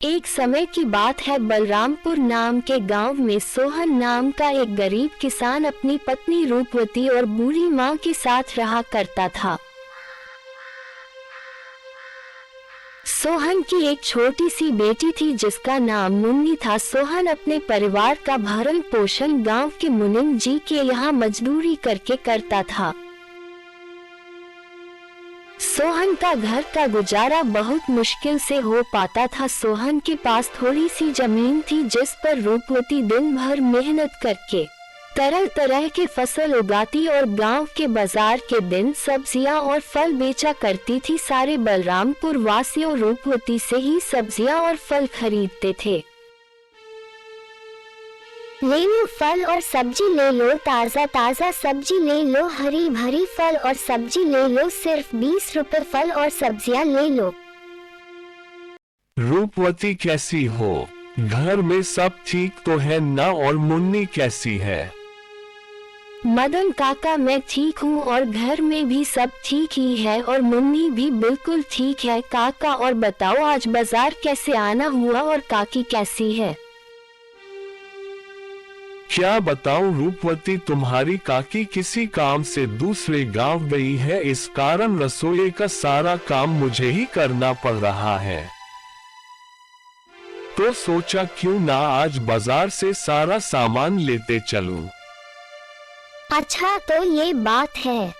एक समय की बात है, बलरामपुर नाम के गांव में सोहन नाम का एक गरीब किसान अपनी पत्नी रूपवती और बूढ़ी मां के साथ रहा करता था। सोहन की एक छोटी सी बेटी थी जिसका नाम मुन्नी था। सोहन अपने परिवार का भरण पोषण गांव के मुनीम जी के यहाँ मजदूरी करके करता था। सोहन का घर का गुजारा बहुत मुश्किल से हो पाता था। सोहन के पास थोड़ी सी जमीन थी जिस पर रूपवती दिन भर मेहनत करके तरह तरह के फसल उगाती और गांव के बाजार के दिन सब्जियां और फल बेचा करती थी। सारे बलरामपुर वासियों रूपवती से ही सब्जियां और फल खरीदते थे। ले लो फल और सब्जी ले लो, ताज़ा ताज़ा सब्जी ले लो, हरी भरी फल और सब्जी ले लो, सिर्फ 20 रुपए फल और सब्जियां ले लो। रूपवती कैसी हो? घर में सब ठीक तो है ना? और मुन्नी कैसी है? मदन काका, मैं ठीक हूँ और घर में भी सब ठीक ही है और मुन्नी भी बिल्कुल ठीक है काका। और बताओ आज बाजार कैसे आना हुआ और काकी कैसी है? क्या बताऊं रूपवती, तुम्हारी काकी किसी काम से दूसरे गांव गई है, इस कारण रसोई का सारा काम मुझे ही करना पड़ रहा है। तो सोचा क्यों ना आज बाजार से सारा सामान लेते चलूं। अच्छा तो ये बात है।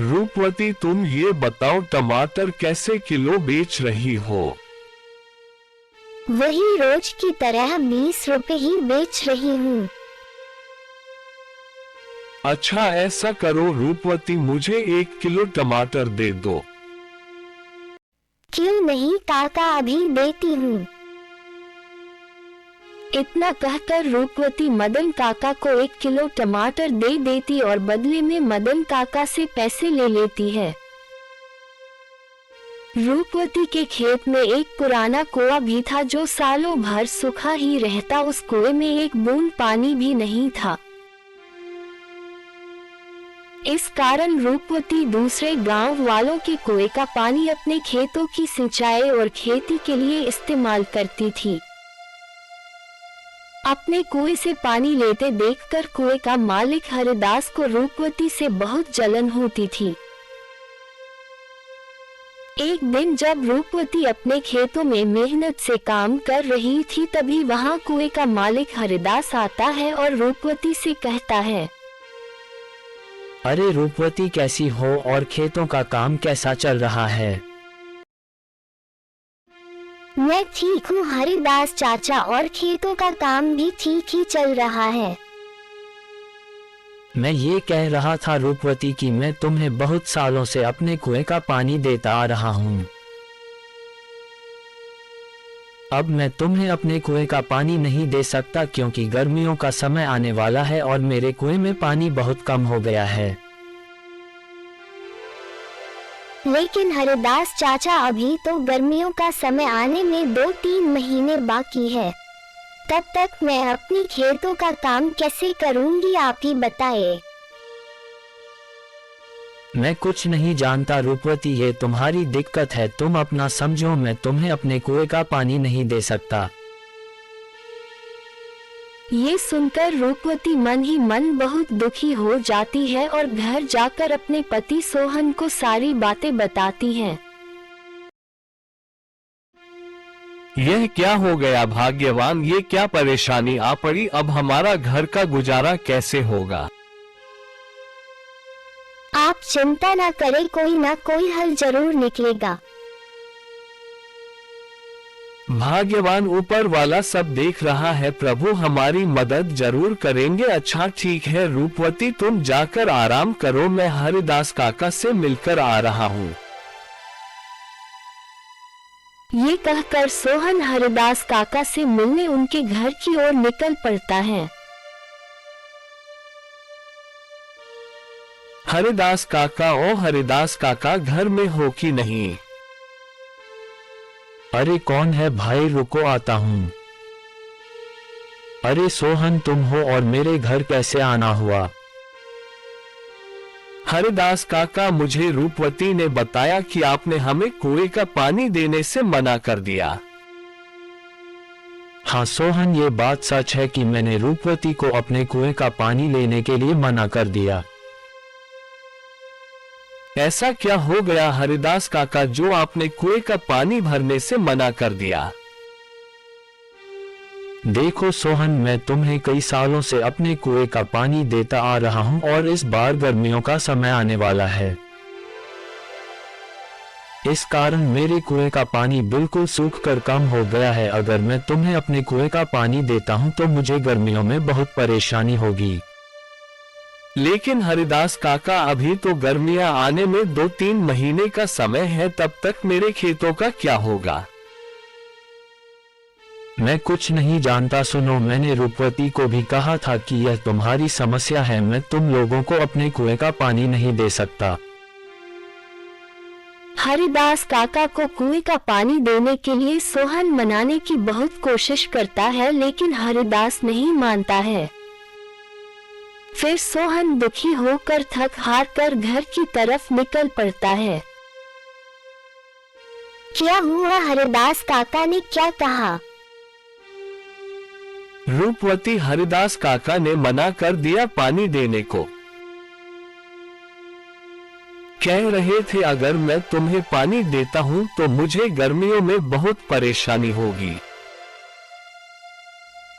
रूपवती तुम ये बताओ टमाटर कैसे किलो बेच रही हो? वही रोज की तरह 20 रुपए ही बेच रही हूँ। अच्छा ऐसा करो रूपवती, मुझे 1 किलो टमाटर दे दो। क्यों नहीं काका, अभी देती हूँ। इतना कहकर रूपवती मदन काका को 1 किलो टमाटर दे देती और बदले में मदन काका से पैसे ले लेती है। रूपवती के खेत में एक पुराना कुआं भी था जो सालों भर सूखा ही रहता। उस कुएं में एक बूंद पानी भी नहीं था। इस कारण रूपवती दूसरे गांव वालों के कुएं का पानी अपने खेतों की सिंचाई और खेती के लिए इस्तेमाल करती थी। अपने कुएं से पानी लेते देखकर कुएं का मालिक हरिदास को रूपवती से बहुत जलन होती थी। एक दिन जब रूपवती अपने खेतों में मेहनत से काम कर रही थी, तभी वहां कुएं का मालिक हरिदास आता है और रूपवती से कहता है, अरे रूपवती कैसी हो और खेतों का काम कैसा चल रहा है? मैं ठीक हूँ हरिदास चाचा, और खेतों का काम भी ठीक ही चल रहा है। मैं ये कह रहा था रूपवती कि मैं तुम्हें बहुत सालों से अपने कुएं का पानी देता आ रहा हूँ। अब मैं तुम्हें अपने कुएं का पानी नहीं दे सकता क्योंकि गर्मियों का समय आने वाला है और मेरे कुएं में पानी बहुत कम हो गया है। लेकिन हरिदास चाचा, अभी तो गर्मियों का समय आने में 2-3 महीने बाकी है। तब तक मैं अपनी खेतों का काम कैसे करूंगी, आप ही बताइए। मैं कुछ नहीं जानता रूपवती, ये तुम्हारी दिक्कत है, तुम अपना समझो। मैं तुम्हें अपने कुएं का पानी नहीं दे सकता। ये सुनकर रूपवती मन ही मन बहुत दुखी हो जाती है और घर जाकर अपने पति सोहन को सारी बातें बताती है। यह क्या हो गया भाग्यवान, ये क्या परेशानी आ पड़ी? अब हमारा घर का गुजारा कैसे होगा? आप चिंता ना करें, कोई ना कोई हल जरूर निकलेगा। भाग्यवान ऊपर वाला सब देख रहा है, प्रभु हमारी मदद जरूर करेंगे। अच्छा ठीक है रूपवती, तुम जाकर आराम करो, मैं हरिदास काका से मिलकर आ रहा हूँ। ये कहकर सोहन हरिदास काका से मिलने उनके घर की ओर निकल पड़ता है। हरिदास काका, ओ हरिदास काका, घर में हो कि नहीं? अरे कौन है भाई, रुको आता हूँ। अरे सोहन तुम हो, और मेरे घर कैसे आना हुआ? हरिदास काका, मुझे रूपवती ने बताया कि आपने हमें कुएं का पानी देने से मना कर दिया। हाँ सोहन, ये बात सच है कि मैंने रूपवती को अपने कुएं का पानी लेने के लिए मना कर दिया। ऐसा क्या हो गया हरिदास काका जो आपने कुएं का पानी भरने से मना कर दिया? देखो सोहन, मैं तुम्हें कई सालों से अपने कुएं का पानी देता आ रहा हूं और इस बार गर्मियों का समय आने वाला है। इस कारण मेरे कुएं का पानी बिल्कुल सूख कर कम हो गया है। अगर मैं तुम्हें अपने कुएं का पानी देता हूं तो मुझे गर्मियों में बहुत परेशानी होगी। लेकिन हरिदास काका, अभी तो गर्मियां आने में 2-3 महीने का समय है, तब तक मेरे खेतों का क्या होगा? मैं कुछ नहीं जानता। सुनो, मैंने रूपवती को भी कहा था कि यह तुम्हारी समस्या है। मैं तुम लोगों को अपने कुएं का पानी नहीं दे सकता। हरिदास काका को कुएं का पानी देने के लिए सोहन मनाने की बहुत कोशिश करता है, लेकिन हरिदास नहीं मानता है। फिर सोहन दुखी होकर थक हार कर घर की तरफ निकल पड़ता है। क्या हुआ? हरिदास काका ने क्या कहा? रूपवती, हरिदास काका ने मना कर दिया पानी देने को। कह रहे थे अगर मैं तुम्हें पानी देता हूं तो मुझे गर्मियों में बहुत परेशानी होगी।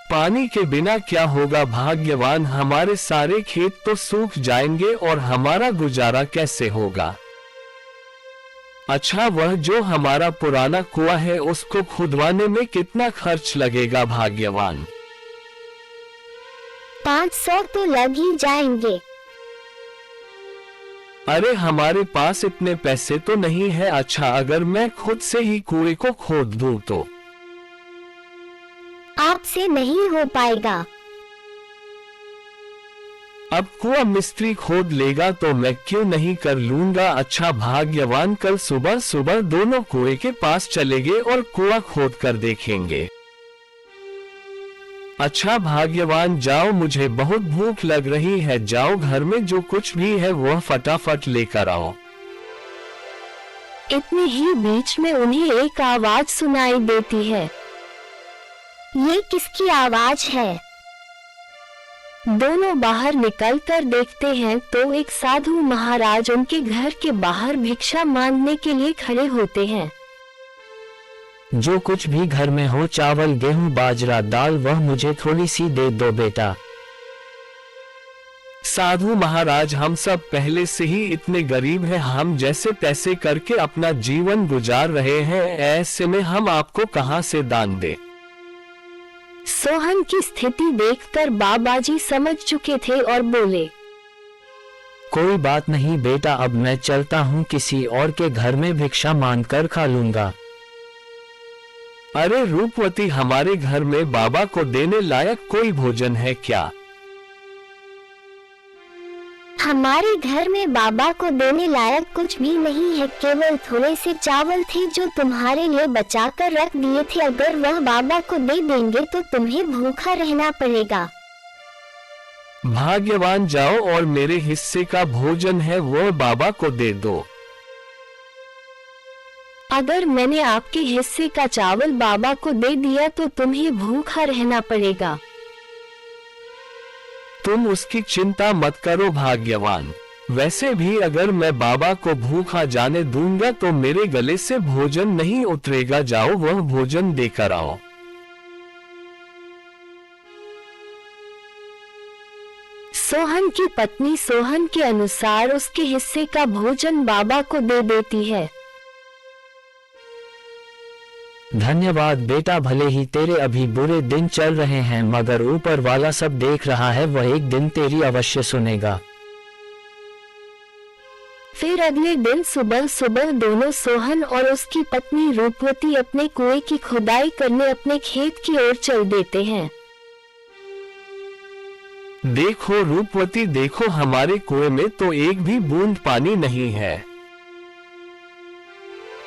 पानी के बिना क्या होगा भाग्यवान, हमारे सारे खेत तो सूख जाएंगे और हमारा गुजारा कैसे होगा? अच्छा, वह जो हमारा पुराना कुआं है उसको खुदवाने में कितना खर्च लगेगा भाग्यवान? 500 तो लग ही जाएंगे। अरे हमारे पास इतने पैसे तो नहीं है। अच्छा, अगर मैं खुद से ही कुएं को खोद दूं तो? आपसे नहीं हो पाएगा। अब कुआं मिस्त्री खोद लेगा तो मैं क्यों नहीं कर लूंगा। अच्छा भाग्यवान, कल सुबह सुबह दोनों कुएं के पास चलेंगे और कुआं खोद कर देखेंगे। अच्छा भाग्यवान, जाओ, मुझे बहुत भूख लग रही है। जाओ, घर में जो कुछ भी है वह फटाफट लेकर आओ। इतने ही बीच में उन्हें एक आवाज सुनाई देती है। ये किसकी आवाज है? दोनों बाहर निकलकर देखते हैं तो एक साधु महाराज उनके घर के बाहर भिक्षा मांगने के लिए खड़े होते हैं। जो कुछ भी घर में हो, चावल, गेहूं, बाजरा, दाल, वह मुझे थोड़ी सी दे दो बेटा। साधु महाराज, हम सब पहले से ही इतने गरीब हैं, हम जैसे तैसे करके अपना जीवन गुजार रहे हैं, ऐसे में हम आपको कहां से दान दें? सोहन की स्थिति देखकर बाबाजी समझ चुके थे और बोले, कोई बात नहीं बेटा, अब मैं चलता हूँ, किसी और के घर में भिक्षा मांग कर खा लूंगा। अरे रूपवती, हमारे घर में बाबा को देने लायक कोई भोजन है क्या? हमारे घर में बाबा को देने लायक कुछ भी नहीं है, केवल थोड़े से चावल थे जो तुम्हारे लिए बचा कर रख दिए थे। अगर वह बाबा को दे देंगे तो तुम्हें भूखा रहना पड़ेगा। भाग्यवान, जाओ और मेरे हिस्से का भोजन है वो बाबा को दे दो। अगर मैंने आपके हिस्से का चावल बाबा को दे दिया तो तुम्हें भूखा रहना पड़ेगा। तुम उसकी चिंता मत करो भाग्यवान। वैसे भी अगर मैं बाबा को भूखा जाने दूंगा तो मेरे गले से भोजन नहीं उतरेगा। जाओ, वह भोजन देकर आओ। सोहन की पत्नी सोहन के अनुसार उसके हिस्से का भोजन बाबा को दे देती है। धन्यवाद बेटा, भले ही तेरे अभी बुरे दिन चल रहे हैं, मगर ऊपर वाला सब देख रहा है, वह एक दिन तेरी अवश्य सुनेगा। फिर अगले दिन सुबह सुबह दोनों सोहन और उसकी पत्नी रूपवती अपने कुएं की खुदाई करने अपने खेत की ओर चल देते हैं। देखो रूपवती, देखो, हमारे कुएं में तो एक भी बूंद पानी नहीं है।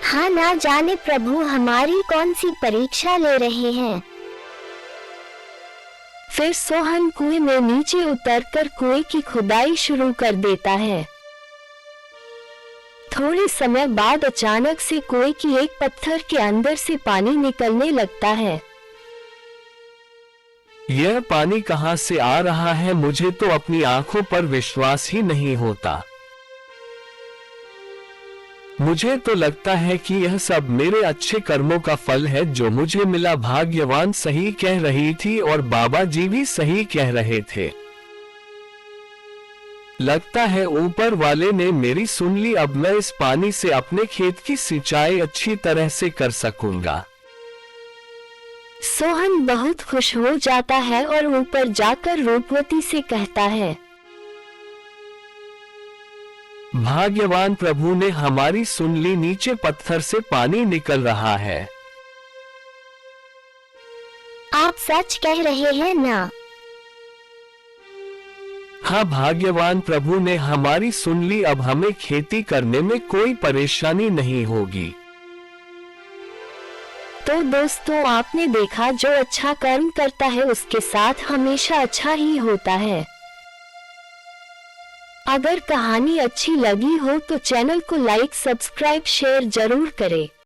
हाँ, ना जाने प्रभु हमारी कौन सी परीक्षा ले रहे हैं। फिर सोहन कुएं में नीचे उतरकर कुएं की खुदाई शुरू कर देता है। थोड़े समय बाद अचानक से कुएं की एक पत्थर के अंदर से पानी निकलने लगता है। यह पानी कहां से आ रहा है? मुझे तो अपनी आंखों पर विश्वास ही नहीं होता। मुझे तो लगता है कि यह सब मेरे अच्छे कर्मों का फल है जो मुझे मिला। भाग्यवान सही कह रही थी और बाबा जी भी सही कह रहे थे। लगता है ऊपर वाले ने मेरी सुन ली। अब मैं इस पानी से अपने खेत की सिंचाई अच्छी तरह से कर सकूंगा। सोहन बहुत खुश हो जाता है और ऊपर जाकर रूपवती से कहता है, भाग्यवान प्रभु ने हमारी सुन ली। नीचे पत्थर से पानी निकल रहा है। आप सच कह रहे हैं ना? हाँ, भाग्यवान प्रभु ने हमारी सुन ली। अब हमें खेती करने में कोई परेशानी नहीं होगी। तो दोस्तों, आपने देखा जो अच्छा कर्म करता है उसके साथ हमेशा अच्छा ही होता है। अगर कहानी अच्छी लगी हो तो चैनल को लाइक, सब्सक्राइब, शेयर जरूर करें।